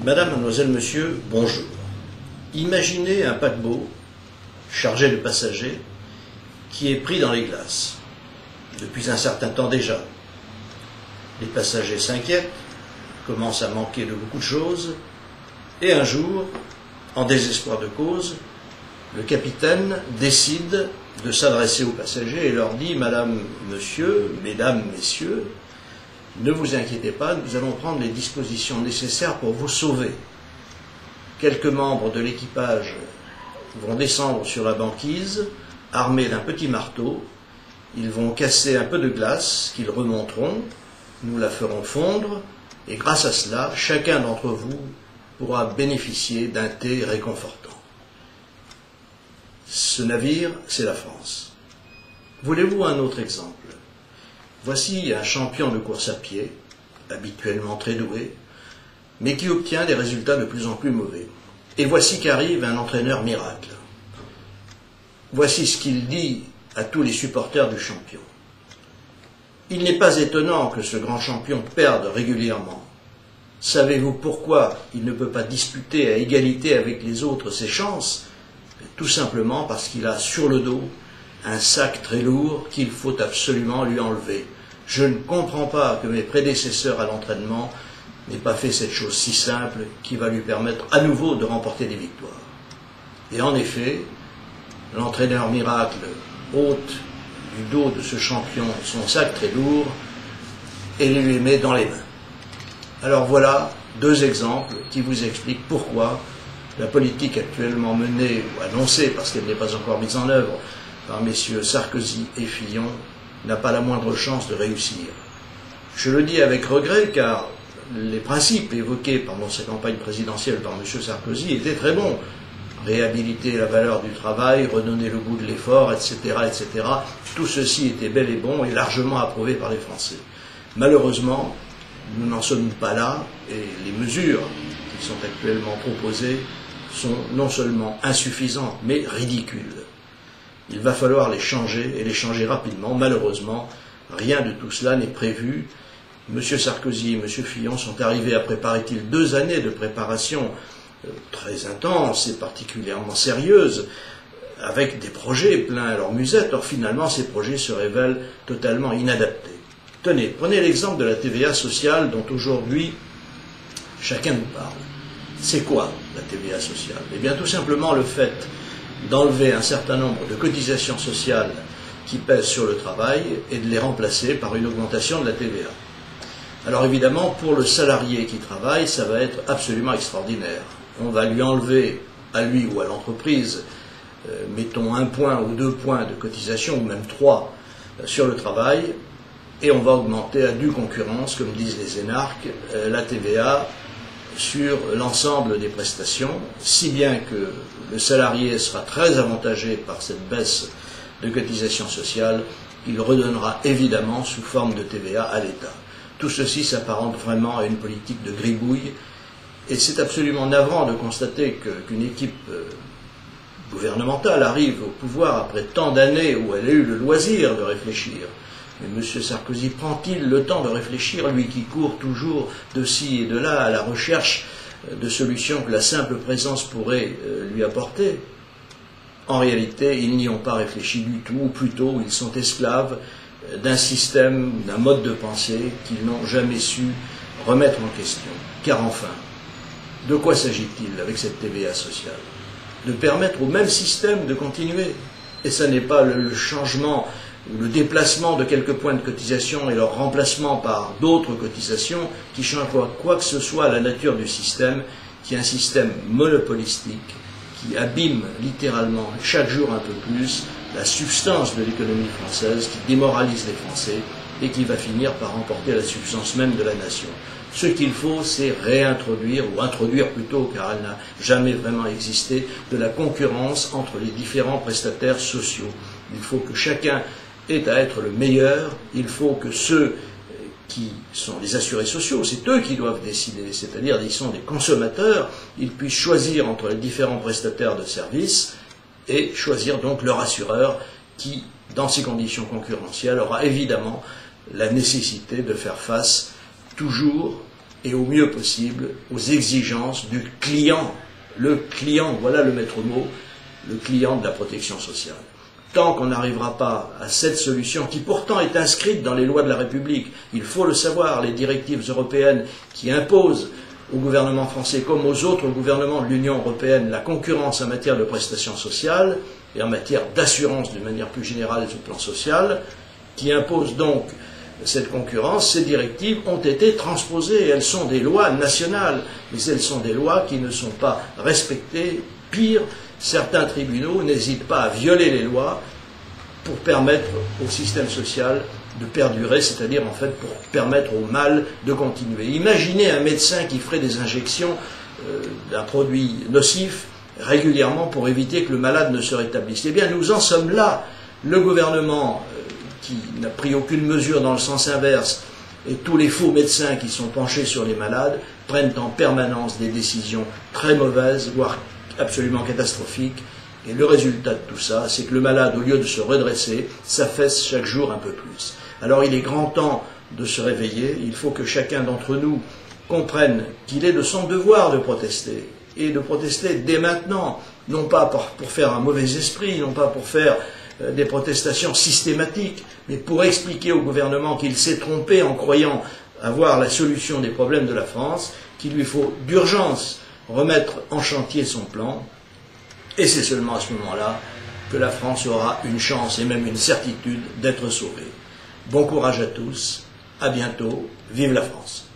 Madame, mademoiselle, monsieur, bonjour. Imaginez un paquebot chargé de passagers qui est pris dans les glaces depuis un certain temps déjà. Les passagers s'inquiètent, commencent à manquer de beaucoup de choses, et un jour, en désespoir de cause, le capitaine décide de s'adresser aux passagers et leur dit « Madame, monsieur, mesdames, messieurs, ne vous inquiétez pas, nous allons prendre les dispositions nécessaires pour vous sauver. » Quelques membres de l'équipage vont descendre sur la banquise, armés d'un petit marteau. Ils vont casser un peu de glace qu'ils remonteront, nous la ferons fondre, et grâce à cela, chacun d'entre vous pourra bénéficier d'un thé réconfortant. Ce navire, c'est la France. Voulez-vous un autre exemple? Voici un champion de course à pied, habituellement très doué, mais qui obtient des résultats de plus en plus mauvais. Et voici qu'arrive un entraîneur miracle. Voici ce qu'il dit à tous les supporters du champion. Il n'est pas étonnant que ce grand champion perde régulièrement. Savez-vous pourquoi il ne peut pas disputer à égalité avec les autres ses chances? Tout simplement parce qu'il a sur le dos un sac très lourd qu'il faut absolument lui enlever. Je ne comprends pas que mes prédécesseurs à l'entraînement n'aient pas fait cette chose si simple qui va lui permettre à nouveau de remporter des victoires. Et en effet, l'entraîneur miracle ôte du dos de ce champion son sac très lourd et lui met dans les mains. Alors voilà deux exemples qui vous expliquent pourquoi la politique actuellement menée ou annoncée, parce qu'elle n'est pas encore mise en œuvre, par messieurs Sarkozy et Fillon, n'a pas la moindre chance de réussir. Je le dis avec regret car les principes évoqués pendant sa campagne présidentielle par M. Sarkozy étaient très bons. Réhabiliter la valeur du travail, redonner le goût de l'effort, etc., etc. Tout ceci était bel et bon et largement approuvé par les Français. Malheureusement, nous n'en sommes pas là et les mesures qui sont actuellement proposées sont non seulement insuffisantes, mais ridicules. Il va falloir les changer, et les changer rapidement. Malheureusement, rien de tout cela n'est prévu. M. Sarkozy et M. Fillon sont arrivés après, paraît-il, 2 années de préparation très intense et particulièrement sérieuse, avec des projets pleins à leur musette. Or, finalement, ces projets se révèlent totalement inadaptés. Tenez, prenez l'exemple de la TVA sociale dont aujourd'hui chacun nous parle. C'est quoi la TVA sociale? Eh bien, tout simplement le fait d'enlever un certain nombre de cotisations sociales qui pèsent sur le travail et de les remplacer par une augmentation de la TVA. Alors évidemment, pour le salarié qui travaille, ça va être absolument extraordinaire. On va lui enlever, à lui ou à l'entreprise, mettons 1 point ou 2 points de cotisation, ou même 3 sur le travail, et on va augmenter à due concurrence, comme disent les énarques, la TVA sur l'ensemble des prestations, si bien que le salarié sera très avantagé par cette baisse de cotisation sociale, il redonnera évidemment sous forme de TVA à l'État. Tout ceci s'apparente vraiment à une politique de gribouille, et c'est absolument navrant de constater qu'une équipe gouvernementale arrive au pouvoir après tant d'années où elle a eu le loisir de réfléchir. Mais M. Sarkozy prend-il le temps de réfléchir, lui qui court toujours de ci et de là à la recherche de solutions que la simple présence pourrait lui apporter? En réalité, ils n'y ont pas réfléchi du tout, ou plutôt ils sont esclaves d'un système, d'un mode de pensée qu'ils n'ont jamais su remettre en question. Car enfin, de quoi s'agit-il avec cette TVA sociale? De permettre au même système de continuer. Et ça n'est pas le changement ou le déplacement de quelques points de cotisation et leur remplacement par d'autres cotisations qui changent quoi que ce soit à la nature du système, qui est un système monopolistique, qui abîme littéralement chaque jour un peu plus la substance de l'économie française, qui démoralise les Français et qui va finir par emporter la substance même de la nation. Ce qu'il faut, c'est réintroduire, ou introduire plutôt, car elle n'a jamais vraiment existé, de la concurrence entre les différents prestataires sociaux. Il faut que chacun ait à être le meilleur, il faut que ceux qui sont les assurés sociaux, c'est eux qui doivent décider, c'est-à-dire ils sont des consommateurs, ils puissent choisir entre les différents prestataires de services et choisir donc leur assureur qui, dans ces conditions concurrentielles, aura évidemment la nécessité de faire face toujours et au mieux possible aux exigences du client. Le client, voilà le maître mot, le client de la protection sociale. Tant qu'on n'arrivera pas à cette solution, qui pourtant est inscrite dans les lois de la République, il faut le savoir, les directives européennes qui imposent au gouvernement français comme aux autres gouvernements de l'Union européenne la concurrence en matière de prestations sociales et en matière d'assurance d'une manière plus générale sur le plan social, qui imposent donc cette concurrence, ces directives ont été transposées. Elles sont des lois nationales, mais elles sont des lois qui ne sont pas respectées. Pire, certains tribunaux n'hésitent pas à violer les lois pour permettre au système social de perdurer, c'est-à-dire en fait pour permettre au mal de continuer. Imaginez un médecin qui ferait des injections d'un produit nocif régulièrement pour éviter que le malade ne se rétablisse. Eh bien, nous en sommes là. Le gouvernement qui n'a pris aucune mesure dans le sens inverse et tous les faux médecins qui sont penchés sur les malades prennent en permanence des décisions très mauvaises, voire absolument catastrophiques. Et le résultat de tout ça, c'est que le malade, au lieu de se redresser, s'affaisse chaque jour un peu plus. Alors il est grand temps de se réveiller. Il faut que chacun d'entre nous comprenne qu'il est de son devoir de protester. Et de protester dès maintenant, non pas pour faire un mauvais esprit, non pas pour faire des protestations systématiques, mais pour expliquer au gouvernement qu'il s'est trompé en croyant avoir la solution des problèmes de la France, qu'il lui faut d'urgence remettre en chantier son plan, et c'est seulement à ce moment-là que la France aura une chance et même une certitude d'être sauvée. Bon courage à tous, à bientôt, vive la France.